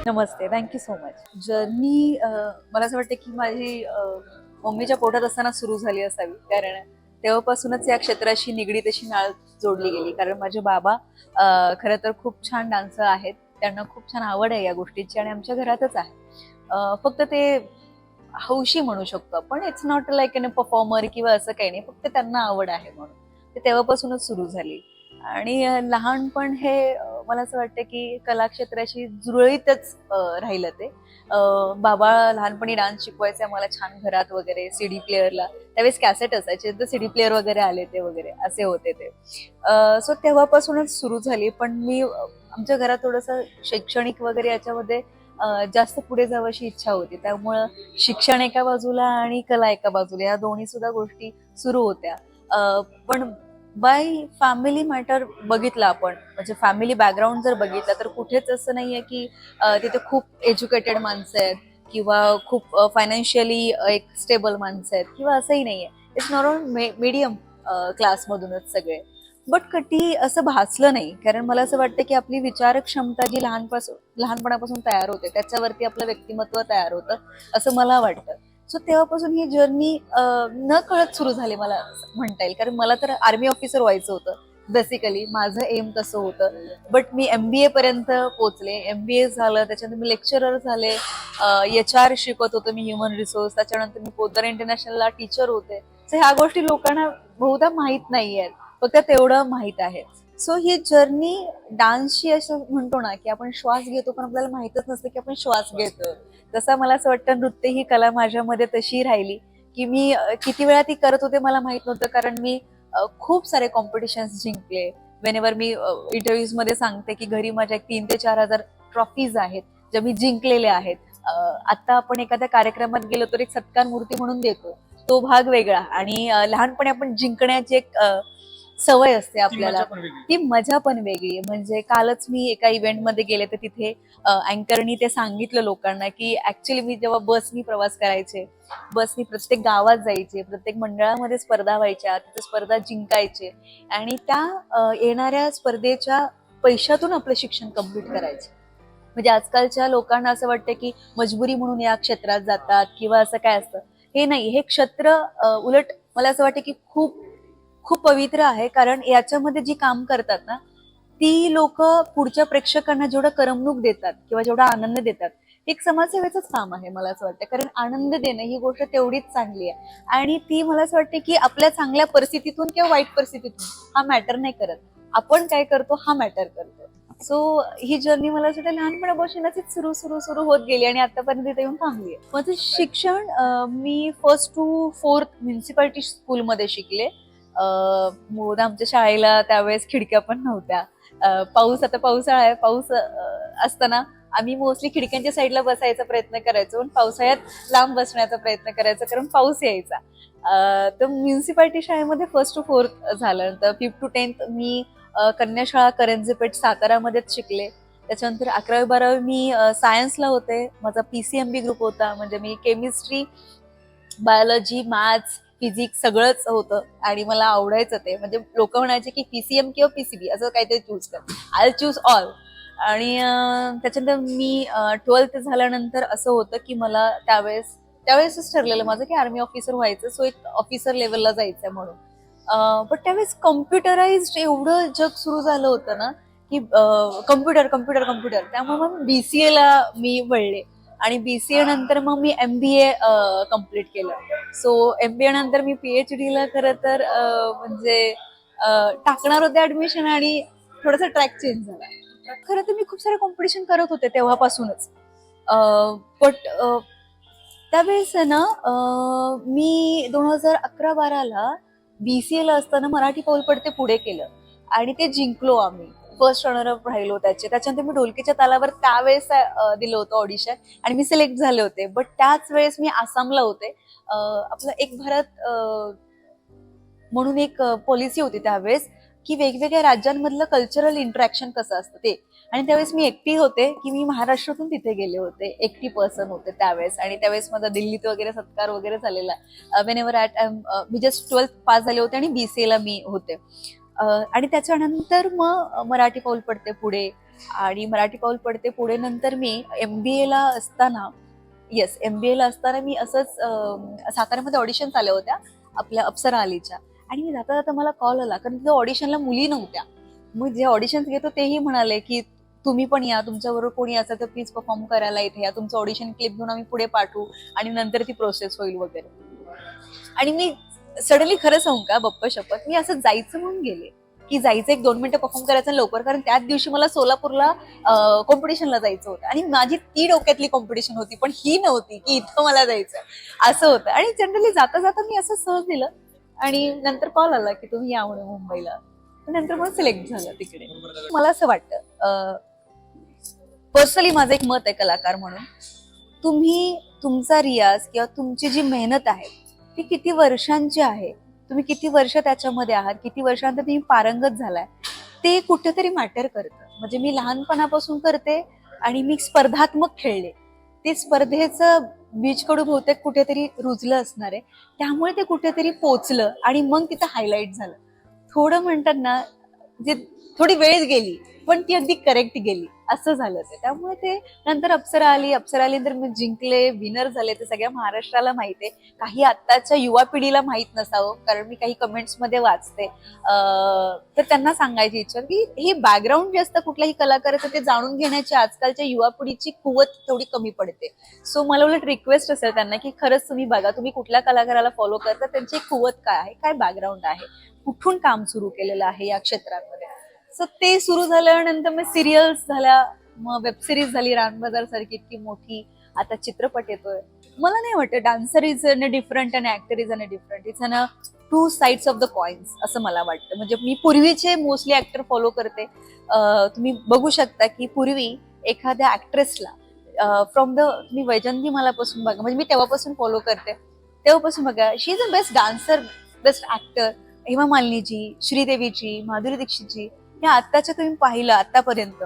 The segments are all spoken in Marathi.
नमस्ते, थँक्यू सो मच. जर्नी मला असं वाटतं की माझी मम्मीच्या पोटात असताना सुरू झाली असावी. कारण तेव्हापासूनच या क्षेत्राशी निगडीत अशी नाळ जोडली गेली. कारण माझे बाबा खरं तर खूप छान डान्सर आहेत. त्यांना खूप छान आवड आहे या गोष्टीची आणि आमच्या घरातच आहे. फक्त ते हौशी म्हणू शकतो आपण. It's not like a performer किंवा असं काही नाही. फक्त त्यांना आवड आहे म्हणून. ते तेव्हापासूनच सुरू झाली. आणि लहानपण हे मला असं वाटतं की कलाक्षेत्राशी जुळळीतच राहिलं ते. बाबा लहानपणी डान्स शिकवायचे आम्हाला छान घरात वगैरे सीडी प्लेअरला. त्यावेळेस कॅसेट असायचे तर सीडी प्लेअर वगैरे आले ते वगैरे असे होते ते. सो तेव्हापासूनच सुरू झाली. पण मी आमच्या घरात थोडंसं शैक्षणिक वगैरे याच्यामध्ये जास्त पुढे जावयाची इच्छा होती. त्यामुळं शिक्षण एका बाजूला आणि कला एका बाजूला या दोन्ही सुद्धा गोष्टी सुरू होत्या. पण बाय फॅमिली मॅटर बघितलं आपण म्हणजे फॅमिली बॅकग्राऊंड जर बघितलं तर कुठेच असं नाहीये की तिथे खूप एज्युकेटेड माणसं आहेत किंवा खूप फायनान्शियली एक स्टेबल माणसं आहेत किंवा असंही नाहीये. इट्स नॉट मीडियम क्लासमधूनच सगळे. बट कधी असं भासलं नाही. कारण मला असं वाटतं की आपली विचार क्षमता जी लहानपणापासून तयार होते त्याच्यावरती आपलं व्यक्तिमत्व तयार होतं असं मला वाटतं. सो तेव्हापासून ही जर्नी न कळत सुरू झाली मला म्हणता येईल. कारण मला तर आर्मी ऑफिसर व्हायचं होतं. बेसिकली माझं एम तसं होतं. बट मी MBA पर्यंत पोहोचले. MBA झालं, त्याच्यानंतर मी लेक्चरर झाले. HR शिकवत होतो मी, ह्युमन रिसोर्स. त्याच्यानंतर मी पोद्दार इंटरनॅशनलला टीचर होते. सो ह्या गोष्टी लोकांना बहुधा माहीत नाहीयेत. फक्त तेवढं माहीत आहे. सो ही जर्नी डान्सची असं म्हणतो ना की आपण श्वास घेतो पण आपल्याला माहीतच नसतं की आपण श्वास घेतो. तसं मला असं वाटतं नृत्य ही कला माझ्यामध्ये तशी राहिली की मी किती वेळा ती करत होते मला माहित नव्हतं. कारण मी खूप सारे कॉम्पिटिशन्स जिंकले. वेनेवर मी इंटरव्ह्यूज मध्ये सांगते की घरी माझ्या 3,000 ते 4,000 ट्रॉफीज आहेत ज्या मी जिंकलेल्या आहेत. आता आपण एखाद्या कार्यक्रमात गेलो तर एक सत्कार मूर्ती म्हणून देतो. तो भाग वेगळा आणि लहानपणी आपण जिंकण्याची एक सवय असते आपल्याला. ती मजा पण वेगळी. म्हणजे कालच मी एका इव्हेंटमध्ये गेले तर तिथे अँकरनी ते सांगितलं लोकांना की ऍक्च्युली मी जेव्हा बसनी प्रवास करायचे, बसनी प्रत्येक गावात जायचे, प्रत्येक मंडळामध्ये स्पर्धा व्हायच्या, तिथे स्पर्धा जिंकायचे आणि त्या येणाऱ्या स्पर्धेच्या पैशातून आपलं शिक्षण कम्प्लीट करायचे. म्हणजे आजकालच्या लोकांना असं वाटतं की मजबुरी म्हणून या क्षेत्रात जातात किंवा असं काय असतं. हे नाही. हे क्षेत्र उलट मला असं वाटतं की खूप खूप पवित्र आहे. कारण याच्यामध्ये जी काम करतात ना ती लोक पुढच्या प्रेक्षकांना जेवढं करमणूक देतात किंवा जेवढा आनंद देतात एक समाजसेवेचंच काम आहे मला असं वाटतं. कारण आनंद देणं ही गोष्ट तेवढीच चांगली आहे आणि ती मला असं वाटतं की आपल्या चांगल्या परिस्थितीतून किंवा वाईट परिस्थितीतून हा मॅटर नाही करत. आपण काय करतो हा मॅटर करतो. सो ही जर्नी मला असं वाटतं लहानपणापासूनच सुरू सुरू सुरू होत गेली आणि आतापर्यंत इथे येऊन थांबली आहे. माझं शिक्षण मी 1st to 4th म्युन्सिपाल्टी स्कूलमध्ये शिकले. मुळात आमच्या शाळेला त्यावेळेस खिडक्या पण नव्हत्या. पाऊस आता पावसाळा आहे. पाऊस असताना आम्ही मोस्टली खिडक्यांच्या साईडला बसायचा प्रयत्न करायचो. पण पावसाळ्यात लांब बसण्याचा प्रयत्न करायचा कारण पाऊस यायचा. तर म्युन्सिपाल्टी शाळेमध्ये 1st to 4th झालं. नंतर 5th to 10th मी कन्याशाळा करंजीपेठ सातारामध्येच शिकले. त्याच्यानंतर 11वी-12वी मी सायन्सला होते. माझा PCMB ग्रुप होता. म्हणजे मी केमिस्ट्री, बायोलॉजी, मॅथ्स, फिजिक्स सगळंच होतं आणि मला आवडायचं ते. म्हणजे लोक म्हणायचे की PCM किंवा PCB असं काहीतरी चूज कर. I choose all. आणि त्याच्यानंतर मी 12th झाल्यानंतर असं होतं की मला त्यावेळेसच ठरलेलं माझं की आर्मी ऑफिसर व्हायचं. सो एक ऑफिसर लेवलला जायचं म्हणून. पण त्यावेळेस कम्प्युटराइज्ड एवढं जग सुरू झालं होतं ना की कम्प्युटर कम्प्युटर कम्प्युटर. त्यामुळे मग BCA ला मी वळले आणि BCA नंतर मग मी MBA कम्प्लीट केलं. सो MBA नंतर मी PhD ला खरं तर म्हणजे टाकणार होते ऍडमिशन आणि थोडासा ट्रॅक चेंज झाला. खरं तर मी खूप सारे कॉम्पिटिशन करत होते तेव्हापासूनच. बट त्यावेळेस आहे ना मी 2011-12ला BCA ला असताना मराठी पाऊल पडते पुढे केलं आणि ते जिंकलो आम्ही. फर्स्ट रनरअप राहिलो त्याच्यानंतर मी ढोलकीच्या तालावर त्यावेळेस दिलं होतं ऑडिशन आणि मी सिलेक्ट झाले होते. बट त्याच वेळेस मी आसामला होते. आपलं एक भारत म्हणून एक पॉलिसी होती त्यावेळेस की वेगवेगळ्या राज्यांमधलं कल्चरल इंटरॅक्शन कसं असतं ते. आणि त्यावेळेस मी एकटी होते की मी महाराष्ट्रातून तिथे गेले होते. एकटी पर्सन होते त्यावेळेस आणि त्यावेळेस माझा दिल्लीत वगैरे सत्कार वगैरे झालेला. वेनेवर मी जस्ट 12th पास झाले होते आणि BCA ला मी होते. आणि त्याच्यानंतर मग मराठी पाऊल पडते पुढे आणि मराठी पाऊल पडते पुढे नंतर मी MBA ला असताना, MBA ला असताना मी असंच साताऱ्यामध्ये ऑडिशन्स आल्या होत्या आपल्या अप्सरा अलीच्या, आणि मी जाता जाता मला कॉल आला, कारण तिथे ऑडिशनला मुली नव्हत्या. मग जे ऑडिशन्स घेतो तेही म्हणाले की तुम्ही पण या, तुमच्याबरोबर कोणी असेल तर प्लीज परफॉर्म करायला इथे या, तुमचं ऑडिशन क्लिप घेऊन आम्ही पुढे पाठवू आणि नंतर ती प्रोसेस होईल वगैरे. आणि मी सडनली खरं सांगू का बप्प शपथ, मी असं जायचं म्हणून गेले की जायचं 1-2 मिनिटं परफॉर्म करायचं लवकर, कारण त्याच दिवशी मला सोलापूरला कॉम्पिटिशनला जायचं होतं आणि माझी ती डोक्यातली कॉम्पिटिशन होती, पण ही नव्हती की इथं मला जायचं असं होतं. आणि जनरली जाता जाता मी असं सहज दिलं आणि नंतर कॉल आला की तुम्ही या म्हणून मुंबईला. नंतर मग सिलेक्ट झालं तिकडे. मला असं वाटतं, पर्सनली माझं एक मत आहे कलाकार म्हणून, तुम्ही तुमचा रियाज किंवा तुमची जी मेहनत आहे ती किती वर्षांची आहे, तुम्ही किती वर्ष त्याच्यामध्ये आहात, किती वर्षांत तुम्ही पारंगत झालाय, ते कुठेतरी मॅटर करतं. म्हणजे मी लहानपणापासून करते आणि मी स्पर्धात्मक खेळले, ते स्पर्धेचं बीजकडू बहुतेक कुठेतरी रुजलं असणार आहे, त्यामुळे ते कुठेतरी पोचलं आणि मग तिथं हायलाईट झालं. थोडं म्हणतात ना, जे थोडी वेळ गेली पण ती अगदी करेक्ट गेली असं झालं ते. त्यामुळे ते नंतर अप्सरा आली नंतर मी जिंकले, विनर झाले, ते सगळ्या महाराष्ट्राला माहिती आहे. काही आत्ताच्या युवा पिढीला माहित नसावं, कारण मी काही कमेंट्स मध्ये वाचते, तर त्यांना सांगायची इच्छा की हे बॅकग्राऊंड जे असतं कुठल्याही कलाकाराचं ते जाणून घेण्याची आजकालच्या युवा पिढीची कुवत तेवढी कमी पडते. सो मला उलट रिक्वेस्ट असेल त्यांना की खरंच तुम्ही बघा, तुम्ही कुठल्या कलाकाराला फॉलो करता, त्यांची कुवत काय आहे, काय बॅकग्राऊंड आहे, कुठून काम सुरू केलेलं आहे या क्षेत्रामध्ये. सो ते सुरू झाल्यानंतर मग सिरियल्स झाल्या, मग वेबसिरीज झाली, रानबाजार सारखी इतकी मोठी, आता चित्रपट येतोय. मला नाही वाटत डान्सर इज अन डिफरंट आणि actor is an different, it's an two sides of the coins असं मला वाटतं. म्हणजे मी पूर्वीचे मोस्टली ऍक्टर फॉलो करते. तुम्ही बघू शकता की पूर्वी एखाद्या ऍक्ट्रेसला फ्रॉम द, तुम्ही वैजंती मालापासून बघा, म्हणजे मी तेव्हापासून फॉलो करते, तेव्हापासून बघा, she is a best dancer, best actor. Hema Maliniji, श्रीदेवीची, माधुरी दीक्षितची, या आत्ताच्या तुम्ही पाहिलं आतापर्यंत,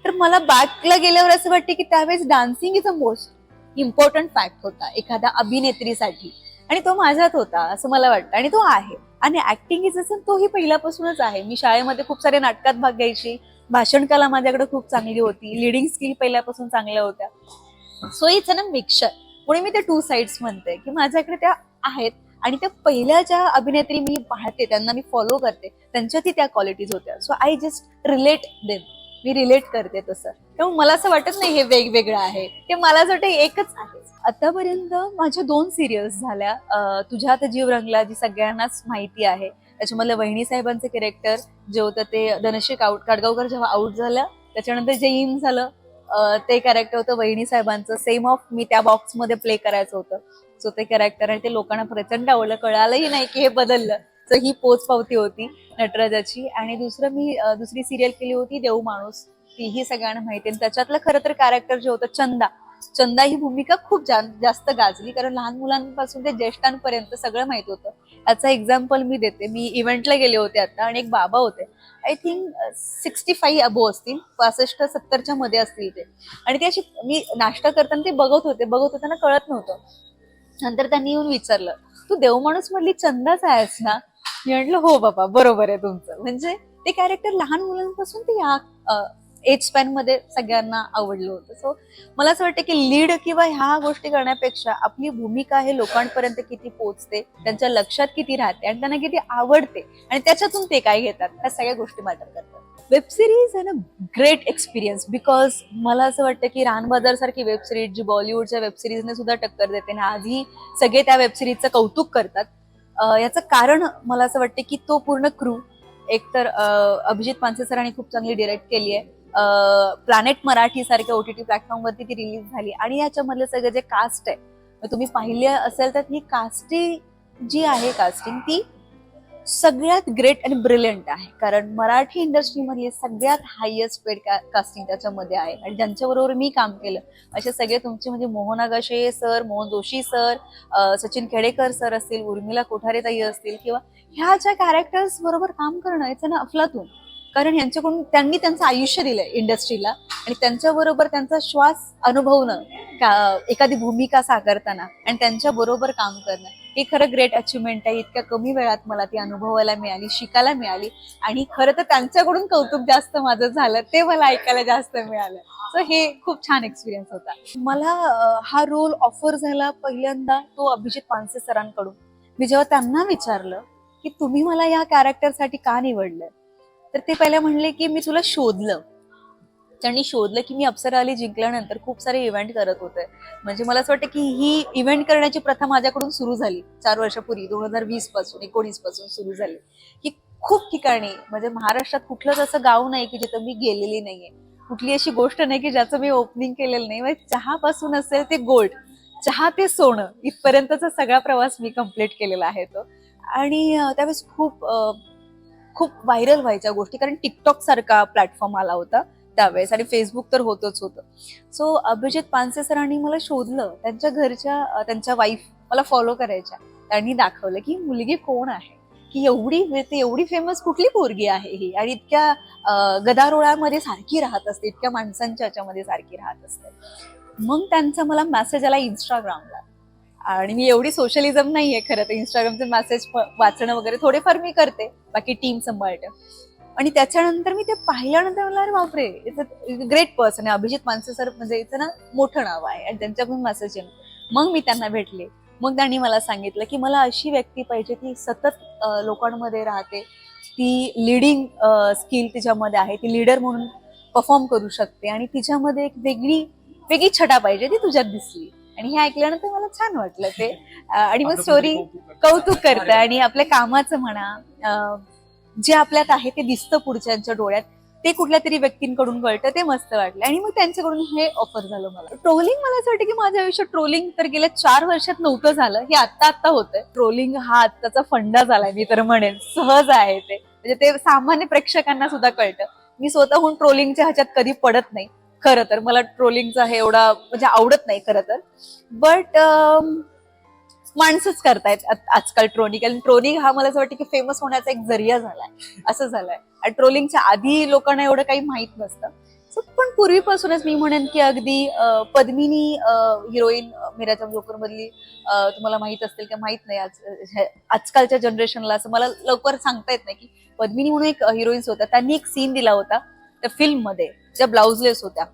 तर मला बॅकला गेल्यावर असं वाटतं की त्यावेळेस dancing is a most important fact होता एखाद्या अभिनेत्रीसाठी, आणि तो माझ्यात होता असं मला वाटतं, आणि तो आहे. आणि ऍक्टिंग इज असं तोही पहिल्यापासूनच आहे. मी शाळेमध्ये खूप सारे नाटकात भाग घ्यायची, भाषण कला माझ्याकडे खूप चांगली होती, लिडिंग स्किल पहिल्यापासून चांगल्या होत्या. So it's an a mixture. पुढे मी ते टू साइड्स म्हणते की माझ्याकडे त्या आहेत, आणि त्या पहिल्या ज्या अभिनेत्री मी पाहते, त्यांना मी फॉलो करते, त्यांच्यातही त्या क्वालिटीज होत्या. So I just relate them, me relate करते तसं. त्यामुळे मला असं वाटत नाही हे वेगवेगळं आहे, ते मला असं वाटतं एकच आहे. आतापर्यंत माझ्या 2 सिरियल्स झाल्या. तुझ्यात जीव रंगला, जी सगळ्यांनाच माहिती आहे, त्याच्यामधलं वहिनी साहेबांचं कॅरेक्टर जे होतं ते धनश्री काडगावकर जेव्हा आउट झाल्या त्याच्यानंतर जे इन झालं, ते कॅरेक्टर होतं वहिनी साहेबांचं, सेम ऑफ मी त्या बॉक्समध्ये प्ले करायचं होतं. सो ते कॅरेक्टर आहे ते लोकांना प्रचंड आवडलं, कळालंही नाही की हे बदललं. सो ही पोच पावती होती नटराजाची. आणि दुसरं मी दुसरी सिरियल केली होती देव माणूस, तीही सगळ्यांना माहिती आहे. त्याच्यातलं खरं तर कॅरेक्टर जे होतं चंदा ही भूमिका खूप जास्त गाजली, कारण लहान मुलांपासून ते ज्येष्ठांपर्यंत सगळं माहित होतं. याचा एक्झाम्पल मी देते. मी इव्हेंटला गेले होते आता, आणि एक बाबा होते, आय थिंक 65 अबो असतील, 65-70च्या मध्ये असतील ते, आणि ते अशी, मी नाश्ता करताना ते बघत होते ना, कळत नव्हतं. नंतर त्यांनी येऊन विचारलं, तू देवमाणूस मधली चंदाच आहेस ना? मी म्हटलं हो बाबा, बरोबर आहे तुमचं. म्हणजे ते कॅरेक्टर लहान मुलांपासून ते या एज स्पॅन मध्ये सगळ्यांना आवडलं होतं. सो मला असं वाटतं की लीड किंवा ह्या गोष्टी करण्यापेक्षा आपली भूमिका हे लोकांपर्यंत किती पोहोचते, त्यांच्या लक्षात किती राहते, आणि त्यांना किती आवडते, आणि त्याच्यातून ते काय घेतात, ह्या सगळ्या गोष्टी मॅटर करतात. Web series an a great experience, because मला असं वाटतं की रानबाजार सारखी वेब सिरीज जी बॉलिवूडच्या वेब सिरीजने सुद्धा टक्कर देते ना, आजही सगळे त्या वेब सिरीजचं कौतुक करतात. याचं कारण मला असं वाटतं की तो पूर्ण क्रू, एकतर अभिजित पानसे सरांनी खूप चांगली डिरेक्ट केली आहे, प्लॅनेट मराठी सारख्या OTT प्लॅटफॉर्मवरती ती रिलीज झाली, आणि याच्यामधले सगळे जे कास्ट आहे, तुम्ही पाहिले असेल तर ही कास्टिंग जी आहे, कास्टिंग ती सगळ्यात ग्रेट आणि ब्रिलियंट आहे, कारण मराठी इंडस्ट्रीमधली सगळ्यात हायेस्ट पेड कास्टिंग त्याच्यामध्ये आहे. आणि ज्यांच्याबरोबर मी काम केलं असे सगळे तुमचे, म्हणजे Mohan Agashe sir, Mohan Joshi sir, Sachin Khedekar sir असतील, उर्मिला कोठारे ताई असतील, किंवा ह्या ज्या कॅरेक्टर्स बरोबर काम करणं याचं ना अफलातून, कारण यांच्याकडून त्यांनी त्यांचं आयुष्य दिलंय इंडस्ट्रीला, आणि त्यांच्याबरोबर त्यांचा श्वास अनुभवणं, एखादी भूमिका साकारताना, आणि त्यांच्या बरोबर काम करणं, हे खरं ग्रेट अचिव्हमेंट आहे. इतक्या कमी वेळात मला ती अनुभवायला मिळाली, शिकायला मिळाली. आणि खरं तर त्यांच्याकडून कौतुक जास्त माझं झालं, ते मला ऐकायला जास्त मिळालं. सो हे खूप छान एक्सपिरियन्स होता. मला हा रोल ऑफर झाला पहिल्यांदा तो अभिजित पानसे सरांकडून. मी जेव्हा त्यांना विचारलं की तुम्ही मला या कॅरेक्टरसाठी का निवडलं, तर ते पहिल्या म्हणले की मी तुला शोधलं. त्यांनी शोधलं की मी अप्सरा अली जिंकल्यानंतर खूप सारे इव्हेंट करत होते. म्हणजे मला असं वाटतं की ही इव्हेंट करण्याची प्रथा माझ्याकडून सुरू झाली 4 वर्षापूर्वी, 2020 पासून 19 पासून सुरू झाली. की खूप ठिकाणी म्हणजे महाराष्ट्रात कुठलंच असं गाव नाही की जिथं मी गेलेली नाहीये, कुठली अशी गोष्ट नाही की ज्याचं मी ओपनिंग केलेलं नाही. म्हणजे चहापासून असेल ते गोल्ड, चहा ते सोनं इथपर्यंतचा सगळा प्रवास मी कम्प्लीट केलेला आहे तो. आणि त्यावेळेस खूप व्हायरल व्हायच्या गोष्टी, कारण टिकटॉक सारखा प्लॅटफॉर्म आला होता त्यावेळेस आणि फेसबुक तर होतच होतं. सो अभिजित पानसे सरांनी मला शोधलं. त्यांच्या घरच्या त्यांच्या वाईफ मला फॉलो करायच्या. त्यांनी दाखवलं की मुलगी कोण आहे, की एवढी फेमस कुठली पोरगी आहे ही, आणि इतक्या गदारोळामध्ये सारखी राहत असते, इतक्या माणसांच्या याच्यामध्ये सारखी राहत असते. मग त्यांचा मला मेसेज आला इंस्टाग्रामला. आणि मी एवढी सोशलिझम नाहीये खरं तर, इंस्टाग्रामचे मेसेज वाचणं वगैरे थोडेफार मी करते, बाकी टीम सांभाळते. आणि त्याच्यानंतर मी ते पाहिल्यानंतर मला अरे बापरे, इट्स अ ग्रेट पर्सन आहे अभिजित पानसे सर, म्हणजे इथं ना मोठं नाव आहे आणि त्यांच्याकडून मेसेज येणं. मग मी त्यांना भेटले. मग त्यांनी मला सांगितलं की मला अशी व्यक्ती पाहिजे ती सतत लोकांमध्ये राहते, ती लिडिंग स्किल तिच्यामध्ये आहे, ती लीडर म्हणून परफॉर्म करू शकते आणि तिच्यामध्ये एक वेगळी वेगळी छटा पाहिजे, ती तुझ्यात दिसली. आणि हे ऐकल्यानंतर मला छान वाटलं ते. आणि मग स्टोरी कौतुक करतं आणि आपल्या कामाचं म्हणा, जे आपल्यात आहे ते दिसतं पुढच्यांच्या डोळ्यात, ते कुठल्या तरी व्यक्तींकडून कळतं, ते मस्त वाटलं. आणि मग त्यांच्याकडून हे ऑफर झालं मला. ट्रोलिंग, मला असं वाटतं की माझ्या आयुष्यात ट्रोलिंग तर गेल्या 4 वर्षात नव्हतं झालं, हे आता होतंय. ट्रोलिंग हा आत्ताचा फंडा झालाय मी तर म्हणेन, सहज आहे ते, म्हणजे ते सामान्य प्रेक्षकांना सुद्धा कळतं. मी स्वतःहून ट्रोलिंगच्या ह्याच्यात कधी पडत नाही. खरं तर मला ट्रोलिंगचा हे एवढा म्हणजे आवडत नाही खरं तर. बट माणसंच करतायत आजकाल ट्रोलिंग, कारण ट्रोलिंग हा मला असं वाटतं की फेमस होण्याचा एक जरिया झालाय, असं झालंय. आणि ट्रोलिंगच्या आधी लोकांना एवढं काही माहित नसतं. पण पूर्वीपासूनच मी म्हणेन की अगदी पद्मिनी हिरोईन मिराजा जोकर मधली, तुम्हाला माहित असतील का माहित नाही, आजकालच्या जनरेशनला असं मला लवकर सांगता येत नाही, की पद्मिनी म्हणून एक हिरोईन्स होत्या, त्यांनी एक सीन दिला होता त्या फिल्म मध्ये, त्या ब्लाउजलेस होत्या,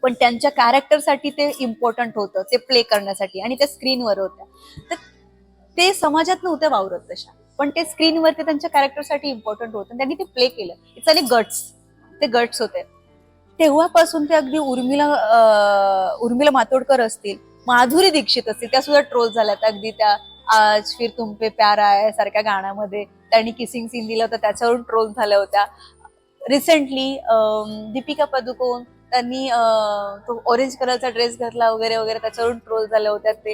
पण त्यांच्या कॅरेक्टरसाठी ते इम्पॉर्टंट होतं, ते प्ले करण्यासाठी, आणि त्या स्क्रीनवर होत्या. तर ते समाजात नव्हत्या वावरत तशा, पण ते स्क्रीनवर ते त्यांच्या कॅरेक्टरसाठी इम्पॉर्टंट होतं, त्यांनी ते प्ले केलं. इट्स आणि गट्स, ते गट्स होते. तेव्हापासून ते अगदी उर्मिला मातोडकर असतील, माधुरी दीक्षित असतील, त्या सुद्धा ट्रोल झाल्यात. अगदी त्या आज फिर तुम पे प्यार आया सारख्या गाण्यामध्ये त्यांनी किसिंग सीन दिलं होतं, त्याच्यावरून ट्रोल झाल्या होत्या. रिसेंटली दीपिका पदुकोण, त्यांनी तो ऑरेंज कलरचा ड्रेस घातला वगैरे वगैरे, त्याच्यावरून ट्रोल झाल्या होत्या. ते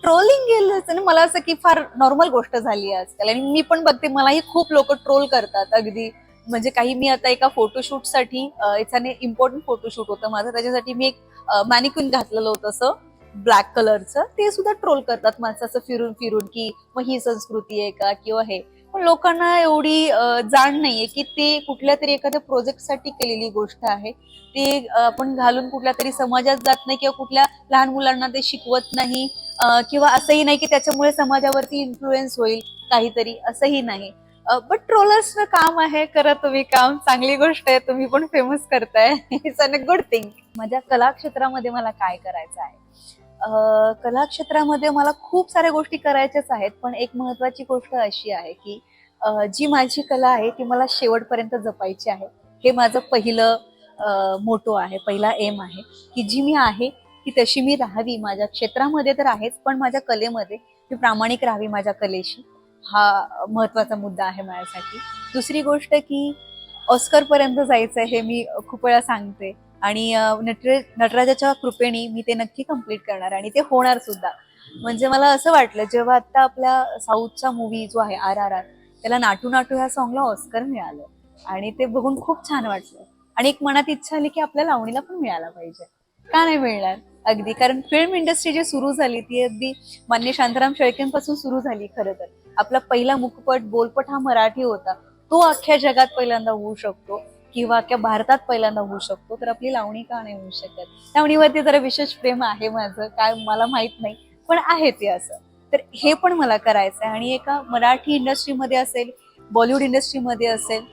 ट्रोलिंग गेलं आणि मला असं की फार नॉर्मल गोष्ट झाली आहे आजकाल. आणि मी पण बघते, मलाही खूप लोक ट्रोल करतात अगदी. म्हणजे काही, मी आता एका फोटोशूटसाठी, याच्याने इम्पॉर्टंट फोटोशूट होतं माझं, त्याच्यासाठी मी एक मॅनिक्विन घातलेलं होतं असं ब्लॅक कलरचं, ते सुद्धा ट्रोल करतात माणसं असं फिरून फिरून की मग ही संस्कृती आहे का किंवा हे. पण लोकांना एवढी जाण नाहीये की ते कुठल्या तरी एखाद्या प्रोजेक्टसाठी केलेली गोष्ट आहे, ते आपण घालून कुठल्या तरी समाजात जात नाही, किंवा कुठल्या लहान मुलांना ते शिकवत नाही, किंवा असंही नाही की त्याच्यामुळे समाजावरती इन्फ्लुएन्स होईल काहीतरी, असंही नाही. बट ट्रोलर्सचं काम आहे, करा तुम्ही काम, चांगली गोष्ट आहे, तुम्ही पण फेमस करताय, इट्स अ गुड थिंग. माझ्या कला क्षेत्रामध्ये मला काय करायचं आहे, कला क्षेत्रामध्ये मला खूप साऱ्या गोष्टी करायच्याच आहेत, पण एक महत्वाची गोष्ट अशी आहे की जी माझी कला आहे ती मला शेवटपर्यंत जपायची आहे. हे माझं पहिलं मोटो आहे, पहिला एम आहे, की जी मी आहे ती तशी मी राहावी. माझ्या क्षेत्रामध्ये तर आहेच, पण माझ्या कलेमध्ये मी प्रामाणिक राहावी माझ्या कलेशी, हा महत्वाचा मुद्दा आहे माझ्यासाठी. दुसरी गोष्ट की ऑस्कर पर्यंत जायचं हे मी खूप वेळा सांगते, आणि नटराजाच्या कृपेने मी ते नक्की कम्प्लीट करणार आणि ते होणार सुद्धा. म्हणजे मला असं वाटलं जेव्हा आता आपल्या साऊथचा मूवी जो आहे RRR, त्याला नाटू नाटू ह्या सॉंगला ऑस्कर मिळालं, आणि ते बघून खूप छान वाटलं. आणि एक मनात इच्छा आली की आपल्या लावणीला पण मिळायला पाहिजे, का नाही मिळणार. अगदी, कारण फिल्म इंडस्ट्री जी सुरू झाली ती अगदी मान्य शांताराम शेळकेंपासून सुरू झाली. खरं तर आपला पहिला मुखपट बोलपट हा मराठी होता, तो अख्ख्या जगात पहिल्यांदा होऊ शकतो, किंवा अख्ख्या भारतात पहिल्यांदा होऊ शकतो, तर आपली लावणी का नाही होऊ शकत. लावणीवरती जरा विशेष प्रेम आहे माझं, काय मला माहित नाही, पण आहे ते असं. तर हे पण मला करायचं आहे. आणि एका मराठी इंडस्ट्रीमध्ये असेल, बॉलिवूड इंडस्ट्रीमध्ये असेल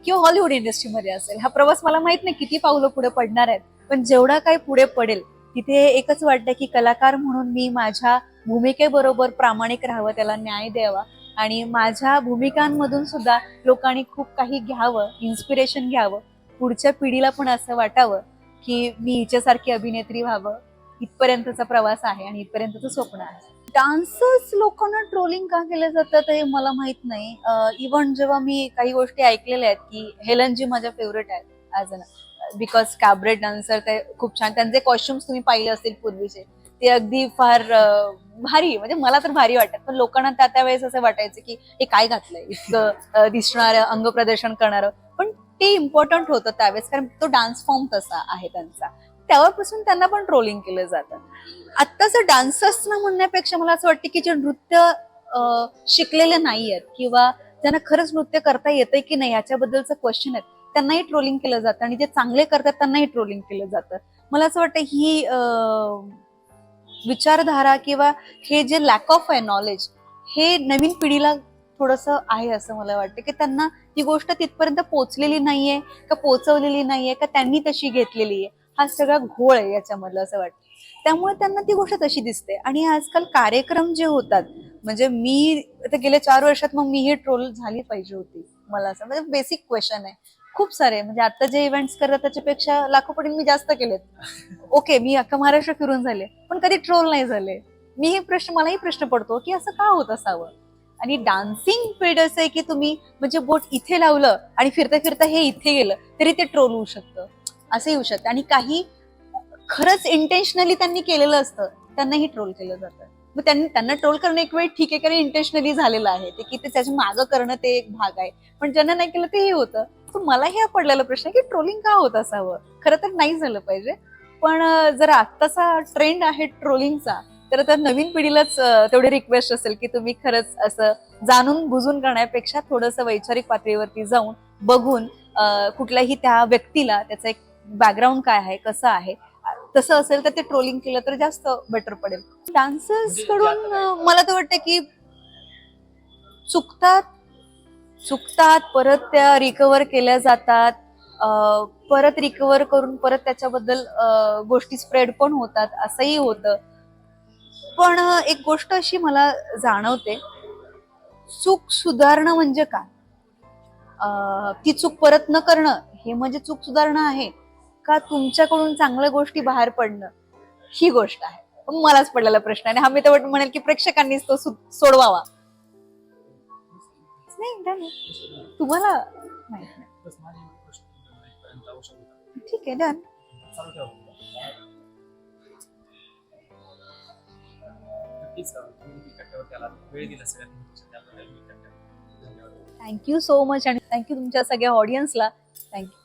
किंवा हॉलिवूड इंडस्ट्रीमध्ये असेल, हा प्रवास मला माहित नाही किती पावलं पुढे पडणार आहेत, पण जेवढा काही पुढे पडेल तिथे एकच वाटतं की कलाकार म्हणून मी माझ्या भूमिकेबरोबर प्रामाणिक राहावं, त्याला न्याय द्यावा आणि माझ्या भूमिकांमधून सुद्धा लोकांनी खूप काही घ्यावं, इन्स्पिरेशन घ्यावं, पुढच्या पिढीला पण असं वाटावं की मी हिच्यासारखी अभिनेत्री व्हावं. इथपर्यंतचा प्रवास आहे आणि इथपर्यंतचं स्वप्न आहे. डान्सर्स लोकांना ट्रोलिंग का केलं जातं ते मला माहित नाही. इव्हन जेव्हा मी काही गोष्टी ऐकलेल्या आहेत की हेलन जी माझ्या फेवरेट आहेत as an because cabaret dancer, ते खूप छान, त्यांचे कॉस्ट्युम्स तुम्ही पाहिले असतील पूर्वीचे, ते अगदी फार भारी, म्हणजे मला तर भारी वाटतात, पण लोकांना त्या वेळेस असं वाटायचं की हे काय घातलंय इतकं दिसणारं, अंग प्रदर्शन करणारं. पण ते इम्पॉर्टंट होतं त्यावेळेस, कारण तो डान्स फॉर्म तसा आहे त्यांचा. तेव्हापासून त्यांना पण ट्रोलिंग केलं जातं. आत्ताचं डान्सर्सना म्हणण्यापेक्षा मला असं वाटतं की जे नृत्य शिकलेले नाही आहेत किंवा त्यांना खरंच नृत्य करता येतंय की नाही याच्याबद्दलचं क्वेश्चन आहे, त्यांनाही ट्रोलिंग केलं जातं आणि जे चांगले करतात त्यांनाही ट्रोलिंग केलं जातं. मला असं वाटतं ही विचारधारा किंवा हे जे लॅक ऑफ आहे नॉलेज, हे नवीन पिढीला थोडंसं आहे असं मला वाटतं की त्यांना ही गोष्ट तिथपर्यंत पोचलेली नाहीये का पोचवलेली नाहीये का त्यांनी तशी घेतलेली आहे, हा सगळा घोळ आहे याच्यामधलं असं वाटतं. त्यामुळे त्यांना ती गोष्ट तशी दिसते. आणि आजकाल कार्यक्रम जे होतात, म्हणजे मी आता गेल्या 4 वर्षात मग मी हे ट्रोल झाली पाहिजे होती, मला असं म्हणजे बेसिक क्वेश्चन आहे. खूप सारे, म्हणजे आता जे इव्हेंट्स करतात त्याच्यापेक्षा लाखो पटीने मी जास्त केलेत. ओके, मी अख्खा महाराष्ट्र फिरून झाले पण कधी ट्रोल नाही झाले. मलाही प्रश्न पडतो की असं का होत असावं. आणि डान्सिंग फील्ड असं आहे की तुम्ही म्हणजे बोट इथे लावलं आणि फिरता फिरता हे इथे गेलं तरी ते ट्रोल होऊ शकतं, असं येऊ शकतं. आणि काही खरंच इंटेन्शनली त्यांनी केलेलं असतं, त्यांनाही ट्रोल केलं जातं. मग त्यांना ट्रोल करणं एक वेळ ठीक आहे, कारण इंटेन्शनली झालेलं आहे ते, की ते त्याच्या मागं करणं ते एक भाग आहे. पण ज्यांना नाही केलं तेही होतं. तर मला हे पडलेला प्रश्न की ट्रोलिंग का होत असावं. खरं तर नाही झालं पाहिजे, पण जर आत्ताचा ट्रेंड आहे ट्रोलिंगचा, तर त्या नवीन पिढीलाच तेवढी रिक्वेस्ट असेल की तुम्ही खरंच असं जाणून बुजून करण्यापेक्षा थोडंसं वैचारिक पातळीवरती जाऊन बघून कुठल्याही त्या व्यक्तीला त्याचं एक बॅकग्राऊंड काय आहे, कसं आहे, तसं असेल तर ते ट्रोलिंग केलं तर जास्त बेटर पडेल. डान्सर्स कडून मला तर वाटतं की चुकतात चुकतात परत त्या रिकव्हर केल्या जातात, परत रिकव्हर करून परत त्याच्याबद्दल गोष्टी स्प्रेड पण होतात, असंही होतं. पण एक गोष्ट अशी मला जाणवते, चूक सुधारणं म्हणजे काय, ती चूक परत न करणं हे म्हणजे चूक सुधारणं आहे का तुमच्याकडून चांगल्या गोष्टी बाहेर पडणं, ही गोष्ट आहे. मलाच पडलेला प्रश्न आहे आणि हा मी तर म्हणेल की प्रेक्षकांनीच तो सोडवावा. नाही डन आहे. तुम्हाला माहित नाही, ठीक आहे, डन. थँक्यू सो मच आणि थँक्यू तुमच्या सगळ्या ऑडियन्सला. थँक्यू.